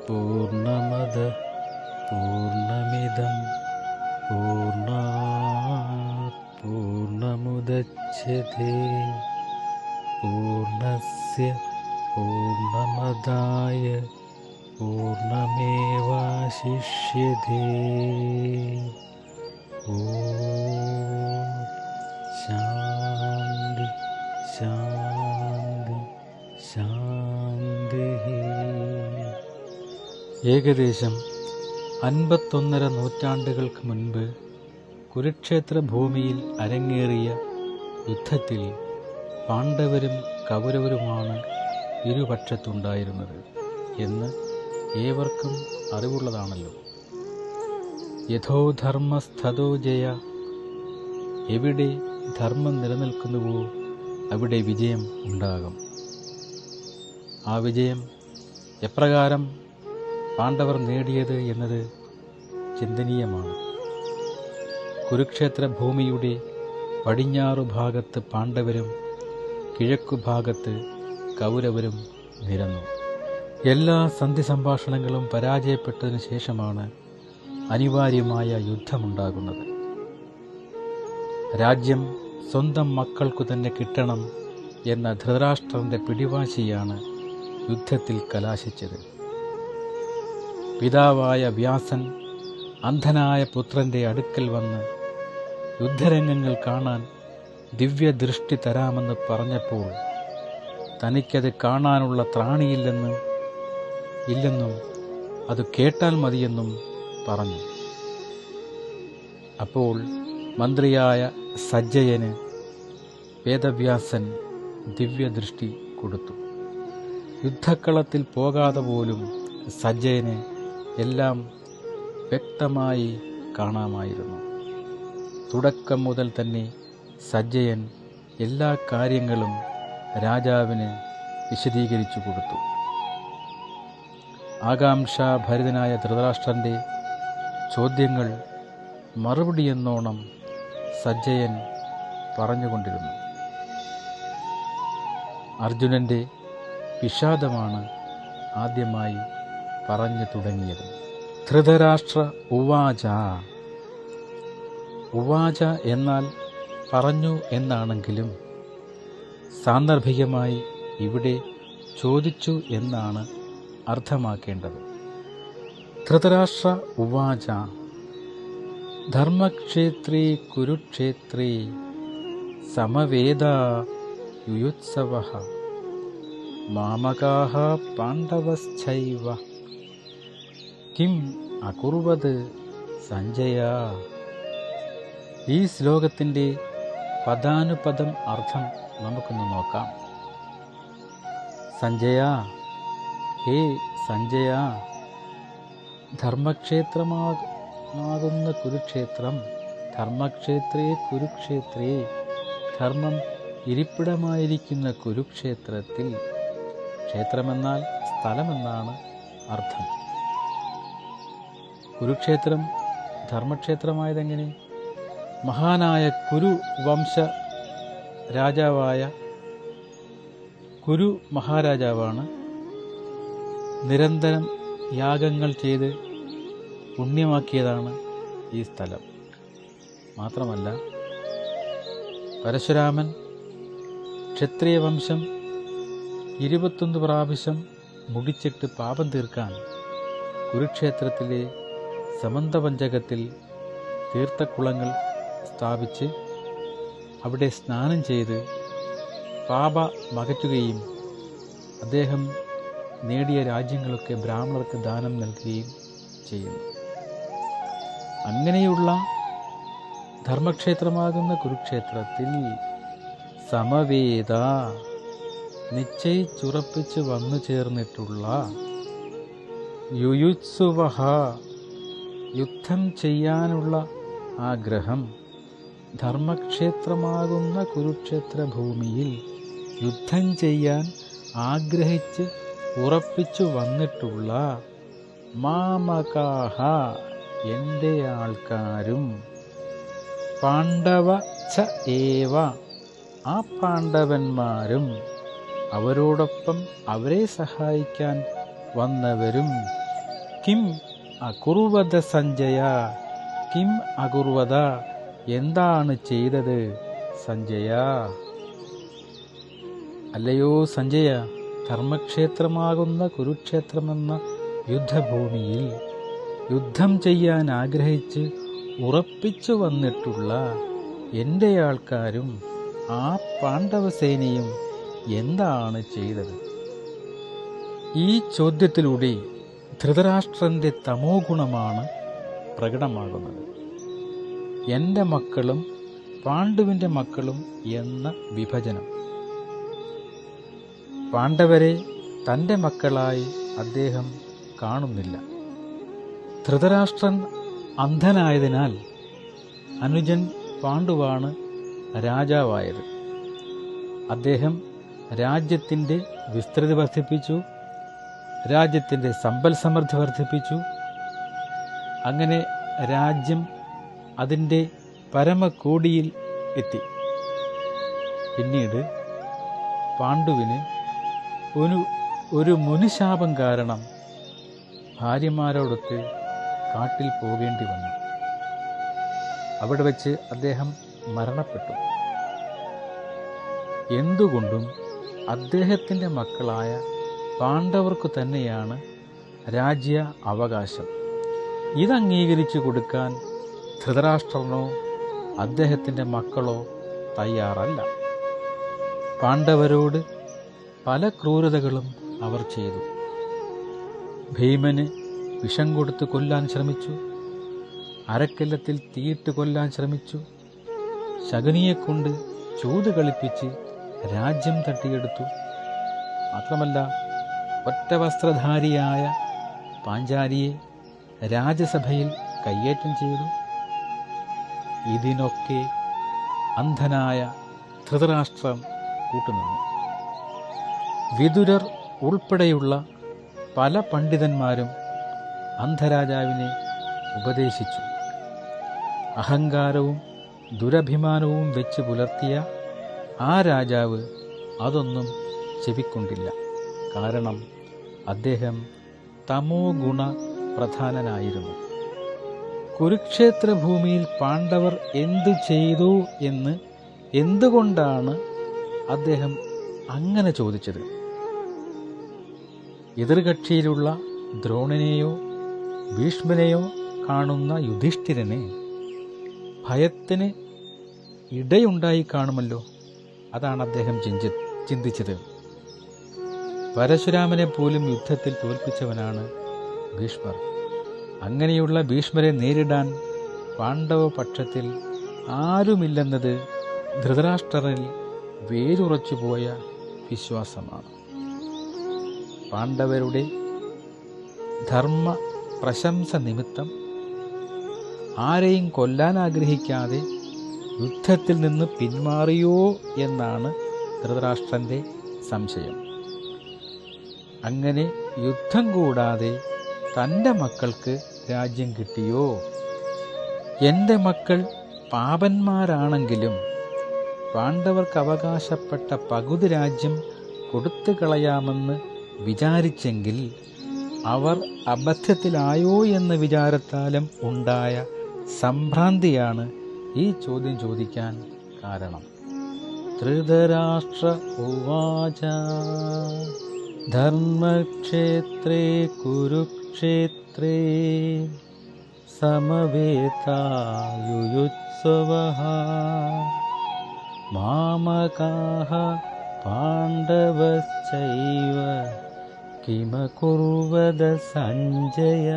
പൂർണ്ണമദ പൂർണ്ണമിദം പൂർണ്ണാത് പൂർണ്ണമുദച്യതേ പൂർണ്ണസ്യ പൂർണ്ണമദായ പൂർണ്ണമേവാശിഷ്യതേ. ഓം ശാന്തി ശാന്തി ശാന്തി. ഏകദേശം 51.5 നൂറ്റാണ്ടുകൾക്ക് മുൻപ് കുരുക്ഷേത്ര ഭൂമിയിൽ അരങ്ങേറിയ യുദ്ധത്തിൽ പാണ്ഡവരും കൗരവരുമാണ് ഇരുപക്ഷത്തുണ്ടായിരുന്നത് എന്ന് ഏവർക്കും അറിവുള്ളതാണല്ലോ. യഥോ ധർമ്മസ്ഥതോ ജയ, എവിടെ ധർമ്മം നിലനിൽക്കുന്നുവോ അവിടെ വിജയം ഉണ്ടാകും. ആ വിജയം എപ്രകാരം പാണ്ഡവർ നേടിയത് എന്നത് ചിന്തനീയമാണ്. കുരുക്ഷേത്ര ഭൂമിയുടെ പടിഞ്ഞാറു ഭാഗത്ത് പാണ്ഡവരും കിഴക്കു ഭാഗത്ത് കൗരവരും നിരന്നു. എല്ലാ സന്ധി സംഭാഷണങ്ങളും പരാജയപ്പെട്ടതിനു ശേഷമാണ് അനിവാര്യമായ യുദ്ധമുണ്ടാകുന്നത്. രാജ്യം സ്വന്തം മക്കൾക്കു തന്നെ കിട്ടണം എന്ന ധൃതരാഷ്ട്രന്റെ പിടിവാശിയാണ് യുദ്ധത്തിൽ കലാശിച്ചത്. പിതാവായ വ്യാസൻ അന്ധനായ പുത്രന്റെ അടുക്കൽ വന്ന് യുദ്ധരംഗങ്ങൾ കാണാൻ ദിവ്യദൃഷ്ടി തരാമെന്ന് പറഞ്ഞപ്പോൾ തനിക്കത് കാണാനുള്ള ത്രാണിയില്ലെന്നും അത് കേട്ടാൽ മതിയെന്നും പറഞ്ഞു. അപ്പോൾ മന്ത്രിയായ സജ്ജയന് വേദവ്യാസൻ ദിവ്യദൃഷ്ടി കൊടുത്തു. യുദ്ധക്കളത്തിൽ പോകാതെ പോലും സജ്ജയന് എല്ലാം വ്യക്തമായി കാണാമായിരുന്നു. തുടക്കം മുതൽ തന്നെ സജ്ജയൻ എല്ലാ കാര്യങ്ങളും രാജാവിന് വിശദീകരിച്ചു കൊടുത്തു. ആകാംക്ഷാഭരിതനായ ധൃതരാഷ്ട്രന്റെ ചോദ്യങ്ങൾ മറുപടിയെന്നോണം സജ്ജയൻ പറഞ്ഞുകൊണ്ടിരുന്നു. അർജുനന്റെ വിഷാദമാണ് ആദ്യമായി പറഞ്ഞു തുടങ്ങിയത്. ധൃതരാഷ്ട്ര ഉവാച. ഉവാച എന്നാൽ പറഞ്ഞു എന്നാണെങ്കിലും സാന്ദർഭികമായി ഇവിടെ ചോദിച്ചു എന്നാണ് അർത്ഥമാക്കേണ്ടത്. ധൃതരാഷ്ട്ര ഉവാച ധർമ്മക്ഷേത്രേ കുരുക്ഷേത്രേ സമവേദാ യുയുത്സവഃ മാമകാഃ പാണ്ഡവശ്ചൈവ കിം അകുർവത് സഞ്ജയ. ഈ ശ്ലോകത്തിൻ്റെ പദാനുപദം അർത്ഥം നമുക്കൊന്ന് നോക്കാം. സഞ്ജയ, ഹേ സഞ്ജയ, ധർമ്മക്ഷേത്രമാകുന്ന കുരുക്ഷേത്രം, ധർമ്മക്ഷേത്രേ കുരുക്ഷേത്രേ, ധർമ്മം ഇരിപ്പിടമായിരിക്കുന്ന കുരുക്ഷേത്രത്തിൽ, ക്ഷേത്രമെന്നാൽ സ്ഥലമെന്നാണ് അർത്ഥം. കുരുക്ഷേത്രം ധർമ്മക്ഷേത്രമായതെങ്ങനെ? മഹാനായ കുരു വംശ രാജാവായ കുരു മഹാരാജാവാണ് നിരന്തരം യാഗങ്ങൾ ചെയ്ത് പുണ്യമാക്കിയതാണ് ഈ സ്ഥലം. മാത്രമല്ല പരശുരാമൻ ക്ഷത്രിയ വംശം 21 പ്രാവശ്യം മുടിച്ചിട്ട് പാപം തീർക്കാൻ കുരുക്ഷേത്രത്തിലെ സമന്തപഞ്ചകത്തിൽ തീർത്ഥക്കുളങ്ങൾ സ്ഥാപിച്ച് അവിടെ സ്നാനം ചെയ്ത് പാപ മകറ്റുകയും അദ്ദേഹം നേടിയ രാജ്യങ്ങളൊക്കെ ബ്രാഹ്മണർക്ക് ദാനം നൽകുകയും ചെയ്യുന്നു. അങ്ങനെയുള്ള ധർമ്മക്ഷേത്രമാകുന്ന കുരുക്ഷേത്രത്തിൽ സമവേദ നിശ്ചയിച്ചുറപ്പിച്ച് വന്നു ചേർന്നിട്ടുള്ള യുയുത്സുവഃ യുദ്ധം ചെയ്യാനുള്ള ആഗ്രഹം, ധർമ്മക്ഷേത്രമാകുന്ന കുരുക്ഷേത്ര ഭൂമിയിൽ യുദ്ധം ചെയ്യാൻ ആഗ്രഹിച്ച് ഉറപ്പിച്ചു വന്നിട്ടുള്ള മാമകാഹ എൻ്റെ ആൾക്കാരും, പാണ്ഡവ ച ഏവ ആ പാണ്ഡവന്മാരും അവരോടൊപ്പം അവരെ സഹായിക്കാൻ വന്നവരും കിം അകുർവത സഞ്ജയ, കിം അകുർവത, എന്താണ് ചെയ്തത് സഞ്ജയ? അല്ലയോ സഞ്ജയ, ധർമ്മക്ഷേത്രമാകുന്ന കുരുക്ഷേത്രമെന്ന യുദ്ധഭൂമിയിൽ യുദ്ധം ചെയ്യാൻ ആഗ്രഹിച്ച് ഉറപ്പിച്ചു വന്നിട്ടുള്ള എൻ്റെ ആൾക്കാരും ആ പാണ്ഡവസേനയും എന്താണ് ചെയ്തത്? ഈ ചോദ്യത്തിലൂടെ ധൃതരാഷ്ട്രന്റെ തമോ ഗുണമാണ് പ്രകടമാകുന്നത്. എൻ്റെ മക്കളും പാണ്ഡുവിൻ്റെ മക്കളും എന്ന വിഭജനം. പാണ്ഡവരെ തൻ്റെ മക്കളായി അദ്ദേഹം കാണുന്നില്ല. ധൃതരാഷ്ട്രൻ അന്ധനായതിനാൽ അനുജൻ പാണ്ഡുവാണ് രാജാവായത്. അദ്ദേഹം രാജ്യത്തിൻ്റെ വിസ്തൃതി വർദ്ധിപ്പിച്ചു, രാജ്യത്തിൻ്റെ സമ്പൽ സമൃദ്ധി വർദ്ധിപ്പിച്ചു. അങ്ങനെ രാജ്യം അതിൻ്റെ പരമകോടിയിൽ എത്തി. പിന്നീട് പാണ്ഡുവിന് ഒരു മുനിശാപം കാരണം ഭാര്യമാരോടൊത്ത് കാട്ടിൽ പോകേണ്ടി വന്നു. അവിടെ വെച്ച് അദ്ദേഹം മരണപ്പെട്ടു. എന്തുകൊണ്ടും അദ്ദേഹത്തിൻ്റെ മക്കളായ പാണ്ഡവർക്ക് തന്നെയാണ് രാജ്യ അവകാശം. ഇതംഗീകരിച്ചു കൊടുക്കാൻ ധൃതരാഷ്ട്രനോ അദ്ദേഹത്തിൻ്റെ മക്കളോ തയ്യാറല്ല. പാണ്ഡവരോട് പല ക്രൂരതകളും അവർ ചെയ്തു. ഭീമന് വിഷം കൊടുത്ത് കൊല്ലാൻ ശ്രമിച്ചു, അരക്കല്ലത്തിൽ തീയിട്ട് കൊല്ലാൻ ശ്രമിച്ചു, ശകുനിയെക്കൊണ്ട് ചൂത് കളിപ്പിച്ച് രാജ്യം തട്ടിയെടുത്തു. മാത്രമല്ല ഒറ്റ വസ്ത്രധാരിയായ പാഞ്ചാലിയെ രാജസഭയിൽ കയ്യേറ്റം ചെയ്തു. ഇതിനൊക്കെ അന്ധനായ ധൃതരാഷ്ട്രം കൂട്ടുനിന്നു. വിതുരർ ഉൾപ്പെടെയുള്ള പല പണ്ഡിതന്മാരും അന്ധരാജാവിനെ ഉപദേശിച്ചു. അഹങ്കാരവും ദുരഭിമാനവും വെച്ച് പുലർത്തിയ ആ രാജാവ് അതൊന്നും ചെവിക്കൊണ്ടില്ല. കാരണം അദ്ദേഹം തമോ ഗുണ പ്രധാനനായിരുന്നു. കുരുക്ഷേത്ര ഭൂമിയിൽ പാണ്ഡവർ എന്തു ചെയ്തു എന്ന് എന്തുകൊണ്ടാണ് അദ്ദേഹം അങ്ങനെ ചോദിച്ചത്? എതിർകക്ഷിയിലുള്ള ദ്രോണനെയോ ഭീഷ്മനെയോ കാണുന്ന യുധിഷ്ഠിരനെ ഭയത്തിന് ഇടയുണ്ടായി കാണുമല്ലോ. അതാണ് അദ്ദേഹം ചിന്തിച്ചത്. പരശുരാമനെ പോലും യുദ്ധത്തിൽ തോൽപ്പിച്ചവനാണ് ഭീഷ്മർ. അങ്ങനെയുള്ള ഭീഷ്മരെ നേരിടാൻ പാണ്ഡവ പക്ഷത്തിൽ ആരുമില്ലെന്നത് ധൃതരാഷ്ട്രരിൽ വേരുറച്ചുപോയ വിശ്വാസമാണ്. പാണ്ഡവരുടെ ധർമ്മ പ്രശംസ നിമിത്തം ആരെയും കൊല്ലാൻ ആഗ്രഹിക്കാതെ യുദ്ധത്തിൽ നിന്ന് പിന്മാറിയോ എന്നാണ് ധൃതരാഷ്ട്രന്റെ സംശയം. അങ്ങനെ യുദ്ധം കൂടാതെ തൻ്റെ മക്കൾക്ക് രാജ്യം കിട്ടിയോ? എൻ്റെ മക്കൾ പാപന്മാരാണെങ്കിലും പാണ്ഡവർക്ക് അവകാശപ്പെട്ട പകുതി രാജ്യം കൊടുത്തു കളയാമെന്ന് വിചാരിച്ചെങ്കിൽ അവർ അബദ്ധത്തിലായോ എന്ന വിചാരത്താലും ഉണ്ടായ സംഭ്രാന്തിയാണ് ഈ ചോദ്യം ചോദിക്കാൻ കാരണം. ധൃതരാഷ്ട്ര ഉവാച ധർമ്മക്ഷേത്രേ കുരുക്ഷേത്രേ സമവേതായുയുത്സവഃ മാമകാഃ പാണ്ഡവശ്ചൈവ കിമകുർവത സഞ്ജയ.